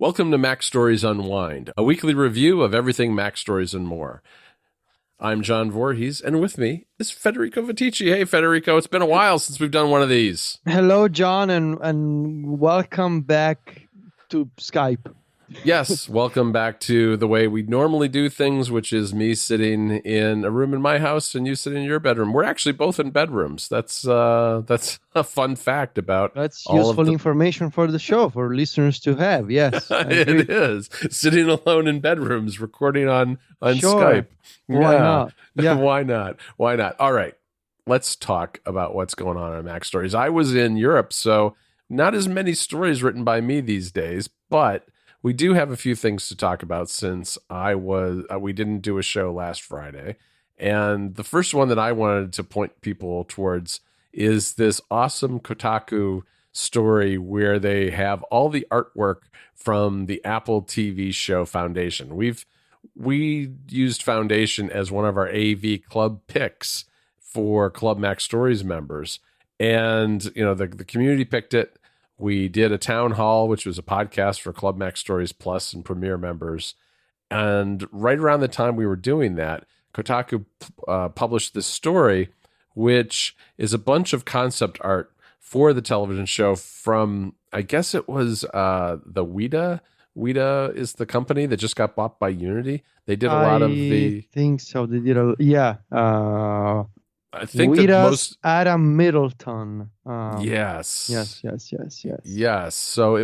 Welcome to MacStories Unwind, a weekly review of everything MacStories and more. I'm John Voorhees, and with me is Federico Viticci. Hey, Federico, it's been a while since we've done one of these. Hello, John, and welcome back to Skype. Yes, welcome back to the way we normally do things, which is me sitting in a room in my house and you sitting in your bedroom. We're actually both in bedrooms. That's a fun fact about That's useful information for the show, for listeners to have. Yes, it is. Sitting alone in bedrooms, recording on Sure. Skype. Why not? Yeah. Why not? Why not? All right, let's talk about what's going on MacStories. I was in Europe, so not as many stories written by me these days, but we do have a few things to talk about since we didn't do a show last Friday. And the first one that I wanted to point people towards is this awesome Kotaku story where they have all the artwork from the Apple TV show Foundation. We used Foundation as one of our AV Club picks for Club MacStories members. And, you know, the community picked it. We did a town hall, which was a podcast for Club MacStories Plus and Premier members. And right around the time we were doing that, Kotaku published this story, which is a bunch of concept art for the television show from, I guess it was the Weta. Weta is the company that just got bought by Unity. They did a lot of the... I think so. They did I think Weta's that most... Adam Middleton. Yes. Yes. So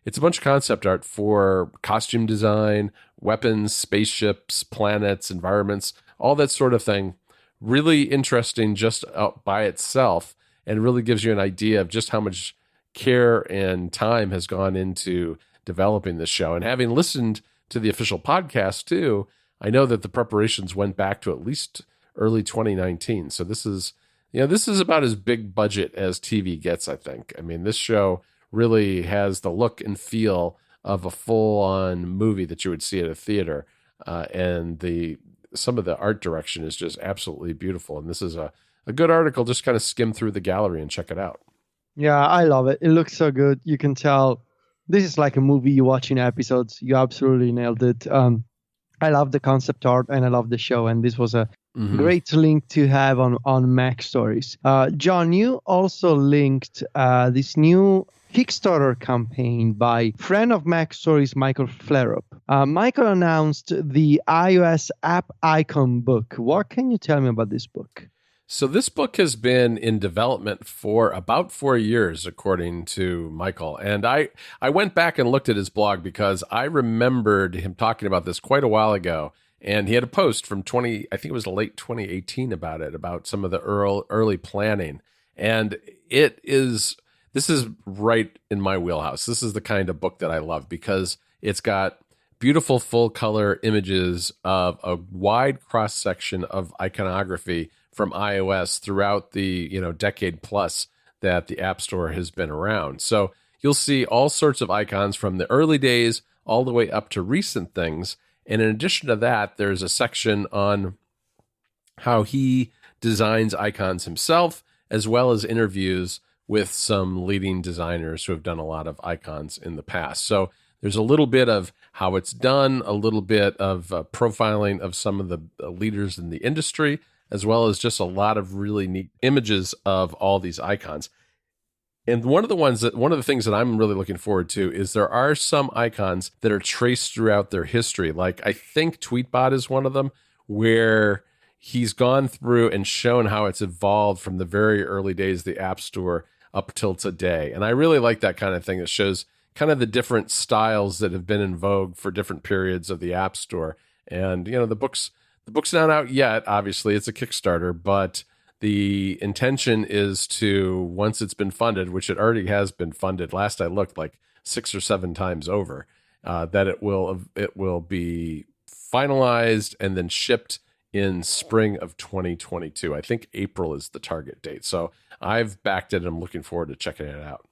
it's a bunch of concept art for costume design, weapons, spaceships, planets, environments, all that sort of thing. Really interesting just by itself, and really gives you an idea of just how much care and time has gone into developing this show. And having listened to the official podcast too, I know that the preparations went back to at least early 2019. So this is about as big budget as TV gets, I think. I mean, this show really has the look and feel of a full-on movie that you would see at a theater. And some of the art direction is just absolutely beautiful. And this is a good article. Just kind of skim through the gallery and check it out. Yeah, I love it. It looks so good. You can tell this is like a movie you watch in episodes. You absolutely nailed it. I love the concept art and I love the show. And this was a great link to have on MacStories. John, you also linked this new Kickstarter campaign by friend of MacStories, Michael Flarup. Michael announced the iOS app icon book. What can you tell me about this book? So this book has been in development for about 4 years, according to Michael. And I went back and looked at his blog because I remembered him talking about this quite a while ago. And he had a post from I think it was late 2018 about it, about some of the early planning. And this is right in my wheelhouse. This is the kind of book that I love because it's got beautiful full color images of a wide cross section of iconography from iOS throughout the decade plus that the App Store has been around. So you'll see all sorts of icons from the early days all the way up to recent things. And in addition to that, there's a section on how he designs icons himself, as well as interviews with some leading designers who have done a lot of icons in the past. So there's a little bit of how it's done, a little bit of profiling of some of the leaders in the industry, as well as just a lot of really neat images of all these icons. And one of the things that I'm really looking forward to is there are some icons that are traced throughout their history. Like I think Tweetbot is one of them, where he's gone through and shown how it's evolved from the very early days of the App Store up till today. And I really like that kind of thing that shows kind of the different styles that have been in vogue for different periods of the App Store. And, the book's not out yet. Obviously, it's a Kickstarter, but the intention is to, once it's been funded, which it already has been funded, last I looked, like 6 or 7 times over, that it will be finalized and then shipped in spring of 2022. I think April is the target date. So I've backed it and I'm looking forward to checking it out.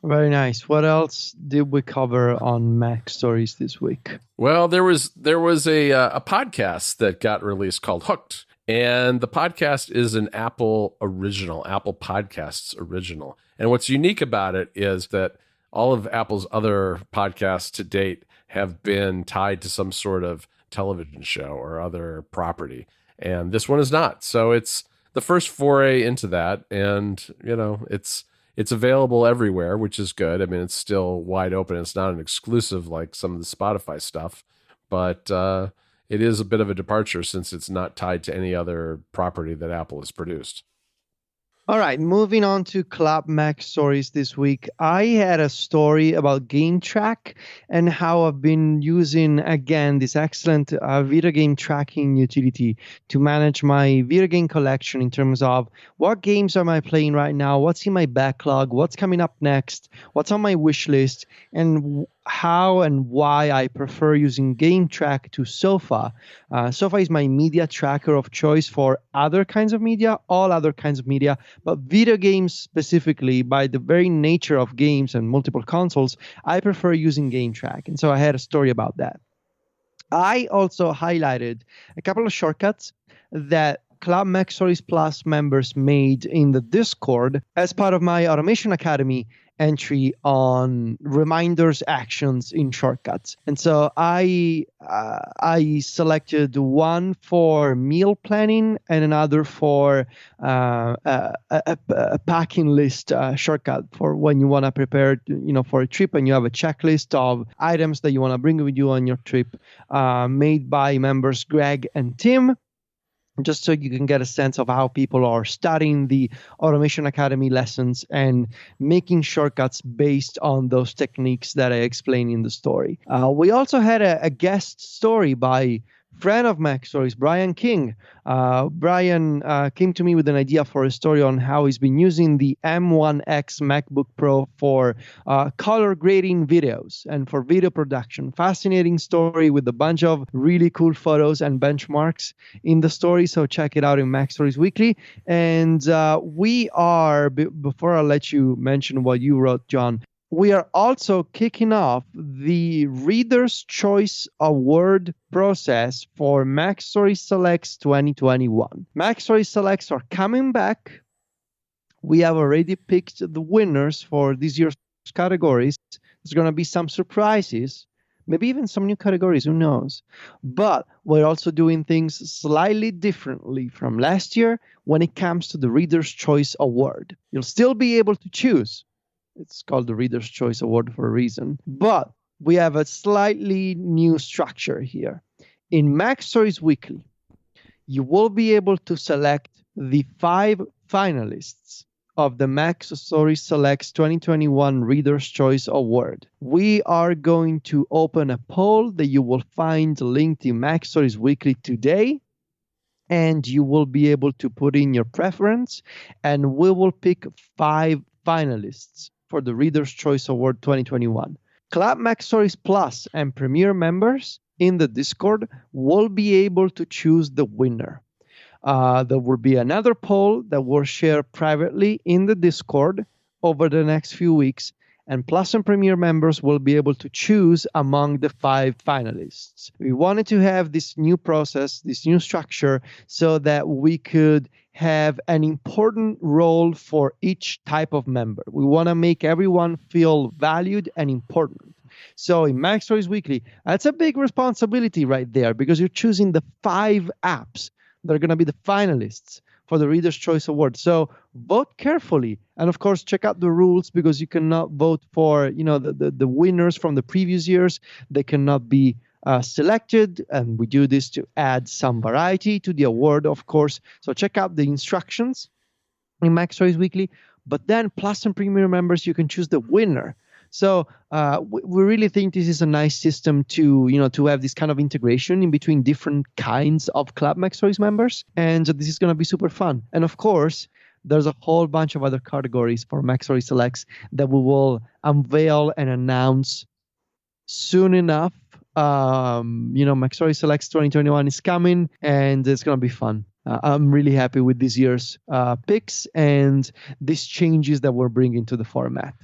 Very nice. What else did we cover on MacStories this week? Well, there was a podcast that got released called Hooked. And the podcast is an Apple original, Apple Podcasts original. And what's unique about it is that all of Apple's other podcasts to date have been tied to some sort of television show or other property, and this one is not. So it's the first foray into that, and it's available everywhere, which is good. I mean, it's still wide open. It's not an exclusive like some of the Spotify stuff, but it is a bit of a departure since it's not tied to any other property that Apple has produced. All right, moving on to Club Mac Stories this week. I had a story about GameTrack and how I've been using, again, this excellent video game tracking utility to manage my video game collection in terms of what games am I playing right now, what's in my backlog, what's coming up next, what's on my wish list, and how and why I prefer using GameTrack to Sofa. Sofa is my media tracker of choice for other kinds of media, all other kinds of media, but video games specifically, by the very nature of games and multiple consoles, I prefer using GameTrack. And so I had a story about that. I also highlighted a couple of shortcuts that Club MacStories Plus members made in the Discord as part of my Automation Academy entry on reminders, actions in shortcuts. And so I selected one for meal planning and another for a packing list shortcut for when you want to prepare for a trip and you have a checklist of items that you want to bring with you on your trip, made by members Greg and Tim, just so you can get a sense of how people are studying the Automation Academy lessons and making shortcuts based on those techniques that I explain in the story. We also had a guest story by friend of MacStories, Brian King. Brian came to me with an idea for a story on how he's been using the M1X MacBook Pro for color grading videos and for video production. Fascinating story with a bunch of really cool photos and benchmarks in the story, so check it out in MacStories Weekly. And we are, before I let you mention what you wrote, John, we are also kicking off the Reader's Choice Award process for MacStories Selects 2021. MacStories Selects are coming back. We have already picked the winners for this year's categories. There's going to be some surprises, maybe even some new categories, who knows. But we're also doing things slightly differently from last year when it comes to the Reader's Choice Award. You'll still be able to choose. It's called the Reader's Choice Award for a reason. But we have a slightly new structure here. In MacStories Weekly, you will be able to select the 5 finalists of the MacStories Selects 2021 Reader's Choice Award. We are going to open a poll that you will find linked in MacStories Weekly today, and you will be able to put in your preference, and we will pick 5 finalists for the Reader's Choice Award 2021. Club MacStories Plus and Premier members in the Discord will be able to choose the winner. There will be another poll that we'll share privately in the Discord over the next few weeks, and Plus and Premier members will be able to choose among the 5 finalists. We wanted to have this new process, this new structure, so that we could have an important role for each type of member. We want to make everyone feel valued and important. So in MacStories Weekly, that's a big responsibility right there, because you're choosing the 5 apps that are going to be the finalists for the Reader's Choice Award. So vote carefully. And of course, check out the rules, because you cannot vote for, the winners from the previous years. They cannot be selected, and we do this to add some variety to the award, of course. So check out the instructions in MacStories Weekly. But then Plus and Premier members, you can choose the winner. So we really think this is a nice system to have this kind of integration in between different kinds of Club MacStories members, and this is going to be super fun. And of course, there's a whole bunch of other categories for MacStories Selects that we will unveil and announce soon enough. MacStories Selects 2021 is coming, and it's going to be fun. I'm really happy with this year's picks and these changes that we're bringing to the format.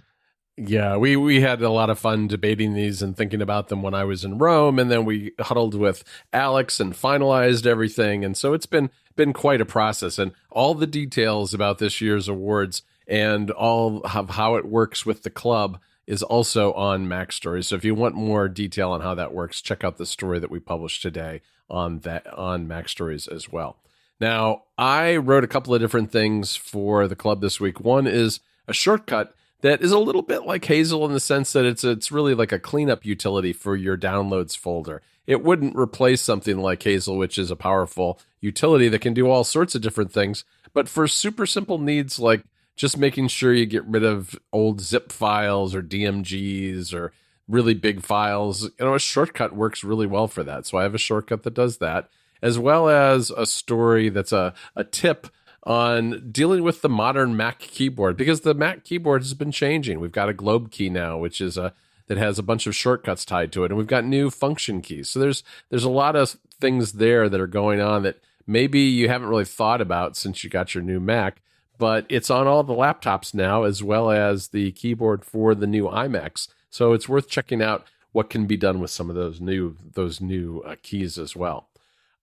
Yeah, we had a lot of fun debating these and thinking about them when I was in Rome, and then we huddled with Alex and finalized everything. And so it's been quite a process, and all the details about this year's awards and all of how it works with the club, is also on MacStories. So if you want more detail on how that works, check out the story that we published today on MacStories as well. Now, I wrote a couple of different things for the club this week. One is a shortcut that is a little bit like Hazel in the sense that it's really like a cleanup utility for your downloads folder. It wouldn't replace something like Hazel, which is a powerful utility that can do all sorts of different things. But for super simple needs like just making sure you get rid of old zip files or DMGs or really big files, a shortcut works really well for that. So I have a shortcut that does that, as well as a story that's a tip on dealing with the modern Mac keyboard, because the Mac keyboard has been changing. We've got a globe key now, which is that has a bunch of shortcuts tied to it, and we've got new function keys. So there's a lot of things there that are going on that maybe you haven't really thought about since you got your new Mac, but it's on all the laptops now, as well as the keyboard for the new iMacs. So it's worth checking out what can be done with some of those new keys as well.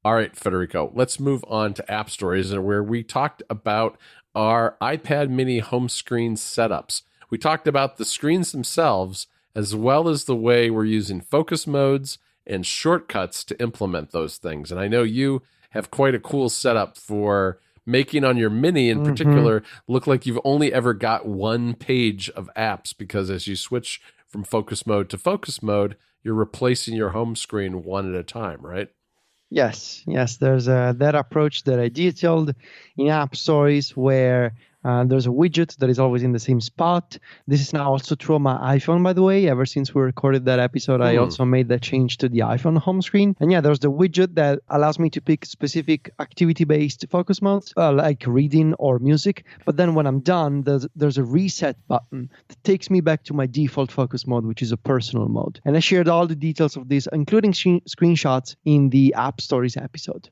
All right, Federico, let's move on to App Stories, where we talked about our iPad mini home screen setups. We talked about the screens themselves, as well as the way we're using focus modes and shortcuts to implement those things. And I know you have quite a cool setup for making on your mini in particular look like you've only ever got one page of apps, because as you switch from focus mode to focus mode, you're replacing your home screen one at a time, right? Yes. There's that approach that I detailed in App Stories where there's a widget that is always in the same spot. This is now also true on my iPhone, by the way. Ever since we recorded that episode, I also made that change to the iPhone home screen. And yeah, there's the widget that allows me to pick specific activity-based focus modes, like reading or music. But then when I'm done, there's a reset button that takes me back to my default focus mode, which is a personal mode. And I shared all the details of this, including screenshots, in the App Stories episode.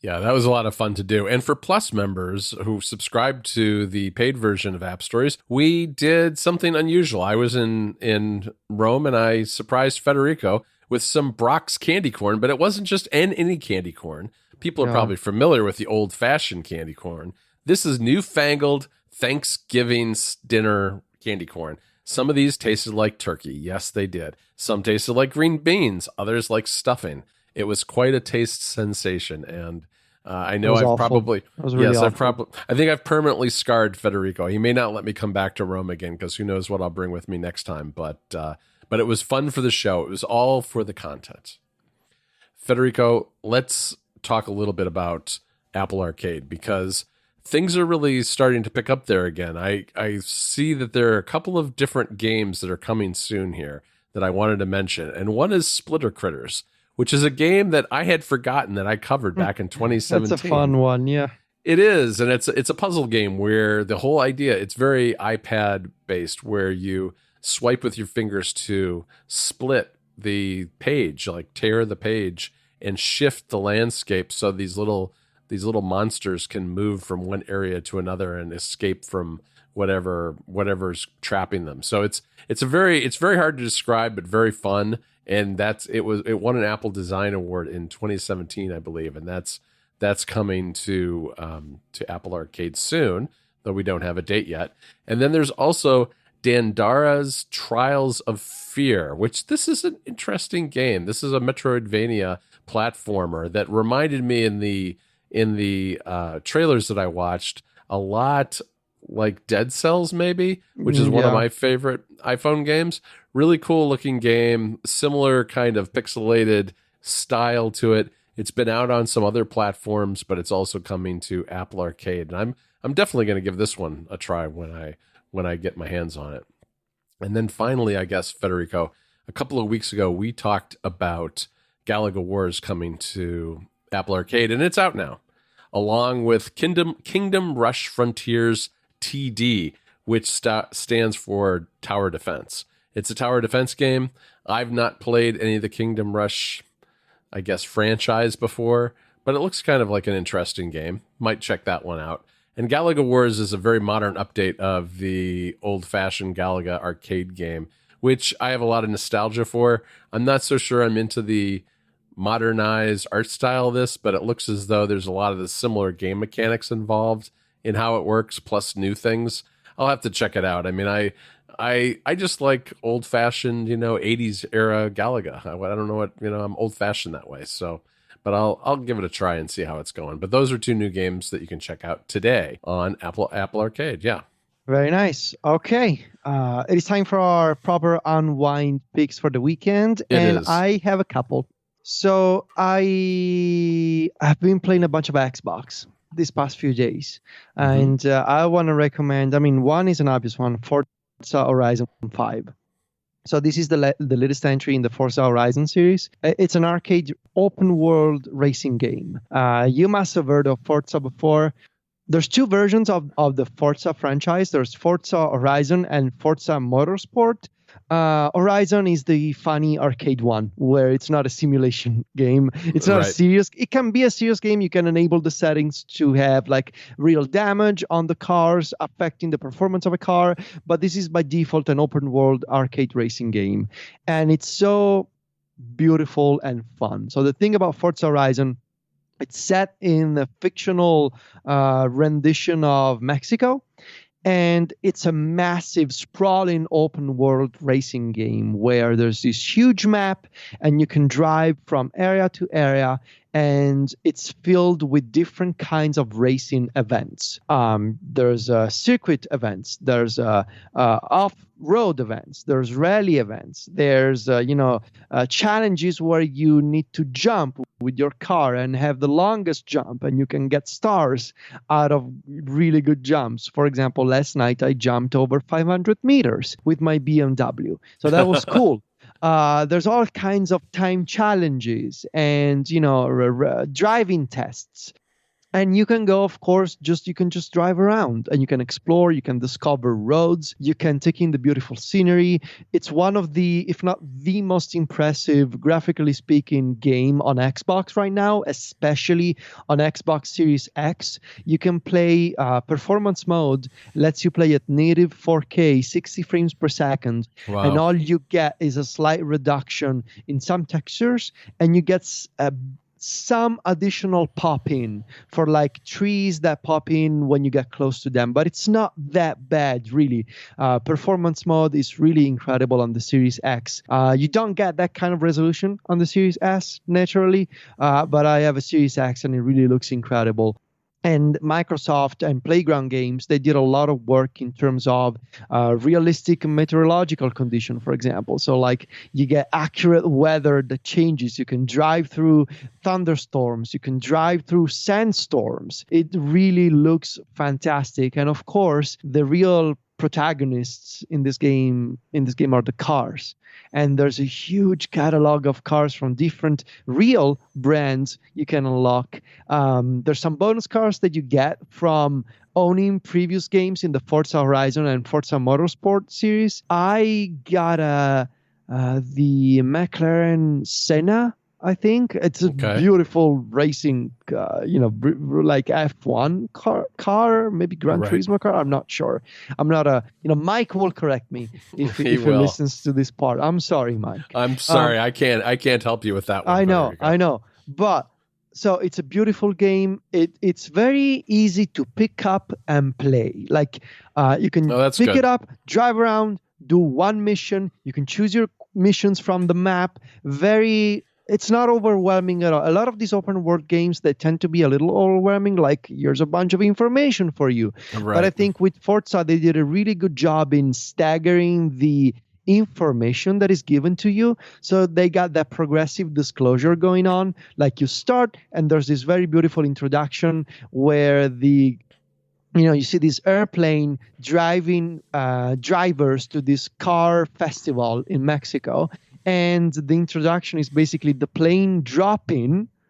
Yeah, that was a lot of fun to do. And for Plus members who subscribed to the paid version of App Stories, we did something unusual. I was in Rome and I surprised Federico with some Brock's candy corn, but it wasn't just any candy corn. People are probably familiar with the old-fashioned candy corn. This is newfangled Thanksgiving dinner candy corn. Some of these tasted like turkey. Yes, they did. Some tasted like green beans. Others like stuffing. It was quite a taste sensation, and I know I've probably I think I've permanently scarred Federico. He may not let me come back to Rome again, because who knows what I'll bring with me next time. But it was fun for the show. It was all for the content. Federico, let's talk a little bit about Apple Arcade, because things are really starting to pick up there again. I see that there are a couple of different games that are coming soon here that I wanted to mention, and one is Splitter Critters, which is a game that I had forgotten that I covered back in 2017. That's a fun one, yeah. It is, and it's a puzzle game where the whole idea, it's very iPad-based, where you swipe with your fingers to split the page, like tear the page, and shift the landscape so these little monsters can move from one area to another and escape from whatever's trapping them. So it's very hard to describe, but very fun. And it won an Apple Design Award in 2017, I believe, and that's coming to Apple Arcade soon, though we don't have a date yet. And then there's also Dandara's Trials of Fear, which this is an interesting game. This is a Metroidvania platformer that reminded me in the trailers that I watched a lot like Dead Cells, maybe, which is one of my favorite iPhone games. Really cool looking game, similar kind of pixelated style to it. It's been out on some other platforms, but it's also coming to Apple Arcade. And I'm definitely going to give this one a try when I get my hands on it. And then finally, I guess, Federico, a couple of weeks ago, we talked about Galaga Wars coming to Apple Arcade, and it's out now, along with Kingdom Rush Frontiers TD, which stands for Tower Defense. It's a tower defense game. I've not played any of the Kingdom Rush, I guess, franchise before, but it looks kind of like an interesting game. Might check that one out. And Galaga Wars is a very modern update of the old-fashioned Galaga arcade game, which I have a lot of nostalgia for. I'm not so sure I'm into the modernized art style of this, but it looks as though there's a lot of the similar game mechanics involved in how it works, plus new things. I'll have to check it out. I mean, I just like old fashioned, 80s era Galaga. I don't know what, I'm old fashioned that way. So, but I'll give it a try and see how it's going. But those are two new games that you can check out today on Apple Arcade. Yeah. Very nice. Okay. It is time for our proper unwind picks for the weekend. It and is. I have a couple. So I have been playing a bunch of Xbox these past few days. And I want to recommend, one is an obvious one, Forza Horizon 5. So this is the latest entry in the Forza Horizon series. It's an arcade open world racing game. You must have heard of Forza before. There's two versions of the Forza franchise. There's Forza Horizon and Forza Motorsport. Horizon is the funny arcade one where it's not a simulation game. It's not a serious. It can be a serious game. You can enable the settings to have like real damage on the cars affecting the performance of a car. But this is by default an open world arcade racing game. And it's so beautiful and fun. So the thing about Forza Horizon, it's set in a fictional rendition of Mexico. And it's a massive, sprawling open world racing game where there's this huge map and you can drive from area to area. And it's filled with different kinds of racing events. There's circuit events. There's off-road events. There's rally events. There's challenges where you need to jump with your car and have the longest jump, and you can get stars out of really good jumps. For example, last night I jumped over 500 meters with my BMW, so that was cool. There's all kinds of time challenges and, driving tests. And you can go, of course, you can just drive around and you can explore, you can discover roads, you can take in the beautiful scenery. It's one of the, if not the most impressive, graphically speaking, game on Xbox right now, especially on Xbox Series X. You can play performance mode, lets you play at native 4K, 60 frames per second. Wow. And all you get is a slight reduction in some textures, and you get some additional pop in for like trees that pop in when you get close to them, but it's not that bad really. Performance mode is really incredible on the Series X. You don't get that kind of resolution on the Series S naturally, but I have a Series X and it really looks incredible. And Microsoft and Playground Games, they did a lot of work in terms of realistic meteorological condition, for example. So like you get accurate weather that changes. You can drive through thunderstorms. You can drive through sandstorms. It really looks fantastic. And of course, the real protagonists in this game are the cars. And there's a huge catalog of cars from different real brands you can unlock. There's some bonus cars that you get from owning previous games in the Forza Horizon and Forza Motorsport series. I got the McLaren Senna, I think. It's a beautiful racing, like F1 car, maybe Gran Turismo car. I'm not sure. I'm not Mike will correct me if he listens to this part. I'm sorry, Mike. I'm sorry. I can't help you with that one. I know. But so it's a beautiful game. It's very easy to pick up and play. Like you can pick it up, drive around, do one mission. You can choose your missions from the map. It's not overwhelming at all. A lot of these open world games, they tend to be a little overwhelming, like here's a bunch of information for you. Right. But I think with Forza, they did a really good job in staggering the information that is given to you. So they got that progressive disclosure going on. Like you start and there's this very beautiful introduction where you see this airplane driving drivers to this car festival in Mexico. And the introduction is basically the plane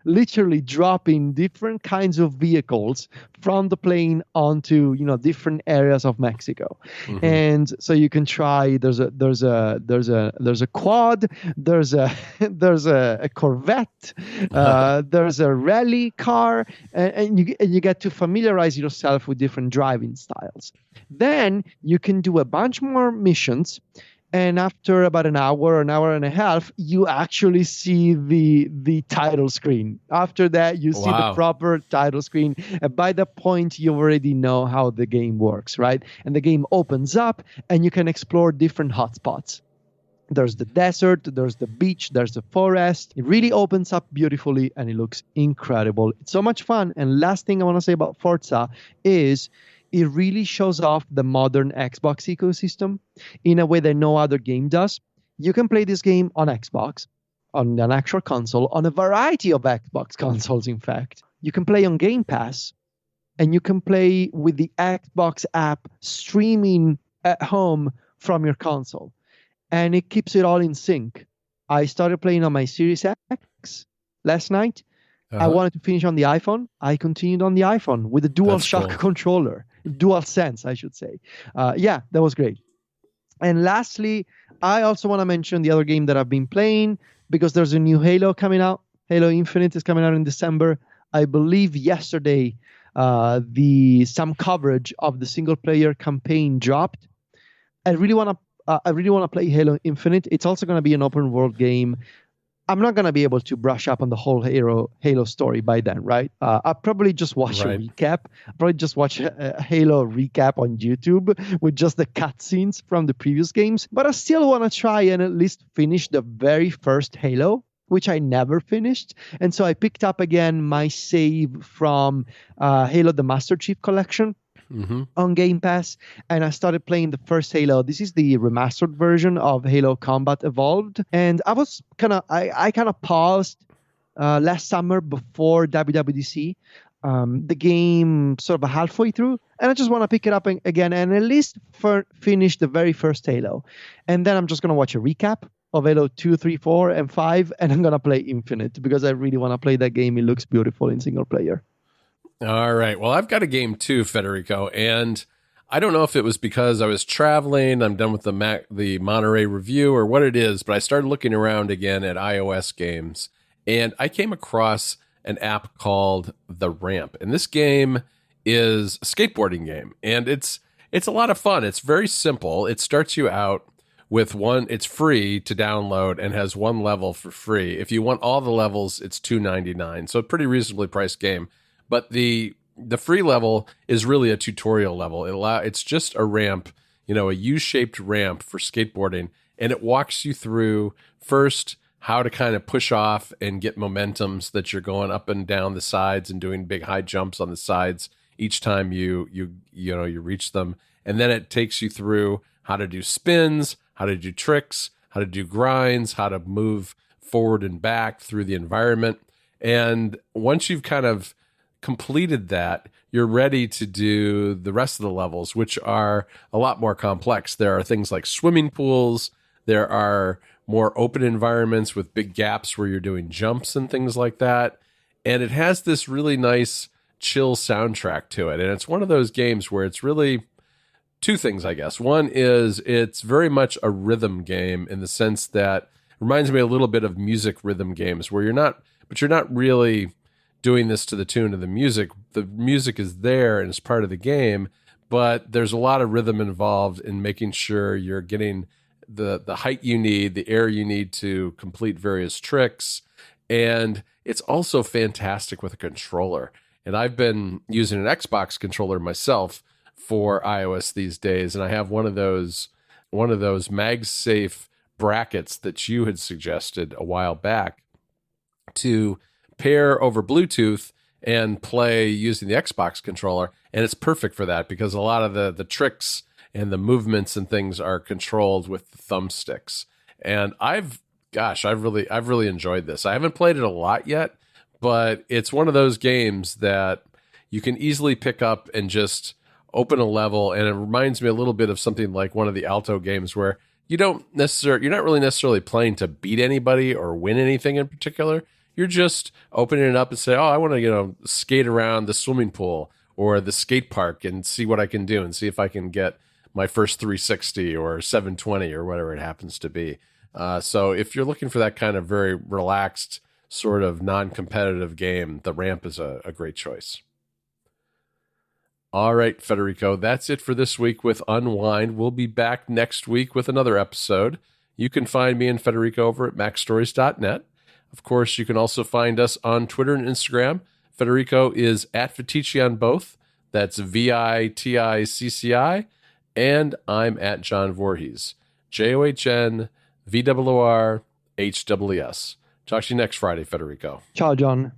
literally dropping different kinds of vehicles from the plane onto different areas of Mexico. Mm-hmm. And so you can try. There's a quad. There's a Corvette. There's a rally car, and you get to familiarize yourself with different driving styles. Then you can do a bunch more missions. And after about an hour and a half, you actually see the title screen. After that, you see the Wow. proper title screen. And by that point, you already know how the game works, right? And the game opens up, and you can explore different hotspots. There's the desert, there's the beach, there's the forest. It really opens up beautifully, and it looks incredible. It's so much fun. And last thing I want to say about Forza is it really shows off the modern Xbox ecosystem in a way that no other game does. You can play this game on Xbox, on an actual console, on a variety of Xbox consoles, in fact. You can play on Game Pass, and you can play with the Xbox app streaming at home from your console. And it keeps it all in sync. I started playing on my Series X last night. I wanted to finish on the iPhone. I continued on the iPhone with a DualShock controller. DualSense, I should say. Yeah, that was great. And lastly, I also want to mention the other game that I've been playing because there's a new Halo coming out. Halo Infinite is coming out in December. I believe yesterday some coverage of the single player campaign dropped. I really want to play Halo Infinite. It's also going to be an open world game. I'm not going to be able to brush up on the whole Halo story by then, right? I'll probably just watch a recap. I'll probably just watch a Halo recap on YouTube with just the cutscenes from the previous games. But I still want to try and at least finish the very first Halo, which I never finished. And so I picked up again my save from Halo the Master Chief Collection. On Game Pass, and I started playing the first Halo. This is the remastered version of Halo Combat Evolved, and I kind of paused last summer before WWDC, the game sort of halfway through, and I just want to pick it up again and at least finish the very first Halo, and then I'm just gonna watch a recap of Halo 2, 3, 4, and 5, and I'm gonna play Infinite because I really want to play that game. It looks beautiful in single player. All right. Well, I've got a game too, Federico, and I don't know if it was because I was traveling, I'm done with the Monterey review or what it is, but I started looking around again at iOS games, and I came across an app called The Ramp. And this game is a skateboarding game, and it's a lot of fun. It's very simple. It starts you out with it's free to download and has one level for free. If you want all the levels, it's $2.99. So a pretty reasonably priced game. But the free level is really a tutorial level. It's just a ramp, a U-shaped ramp for skateboarding, and it walks you through first how to kind of push off and get momentums that you're going up and down the sides and doing big high jumps on the sides each time you reach them, and then it takes you through how to do spins, how to do tricks, how to do grinds, how to move forward and back through the environment, and once you've kind of completed that, you're ready to do the rest of the levels, which are a lot more complex. There are things like swimming pools. There are more open environments with big gaps where you're doing jumps and things like that. And it has this really nice, chill soundtrack to it. And it's one of those games where it's really two things, I guess. One is it's very much a rhythm game in the sense that it reminds me a little bit of music rhythm games where you're not really doing this to the tune of the music. The music is there and it's part of the game, but there's a lot of rhythm involved in making sure you're getting the height you need, the air you need to complete various tricks. And it's also fantastic with a controller. And I've been using an Xbox controller myself for iOS these days, and I have one of those MagSafe brackets that you had suggested a while back to pair over Bluetooth and play using the Xbox controller, and it's perfect for that because a lot of the tricks and the movements and things are controlled with the thumbsticks. And I've really enjoyed this. I haven't played it a lot yet, but it's one of those games that you can easily pick up and just open a level, and it reminds me a little bit of something like one of the Alto games where you're not really necessarily playing to beat anybody or win anything in particular. You're just opening it up and say, oh, I want to, skate around the swimming pool or the skate park and see what I can do and see if I can get my first 360 or 720 or whatever it happens to be. So if you're looking for that kind of very relaxed sort of non-competitive game, The Ramp is a great choice. All right, Federico, that's it for this week with Unwind. We'll be back next week with another episode. You can find me and Federico over at MacStories.net. Of course, you can also find us on Twitter and Instagram. Federico is at Viticci on both. That's VITICCI. And I'm at John Voorhees. JOHN VOORHWS. Talk to you next Friday, Federico. Ciao, John.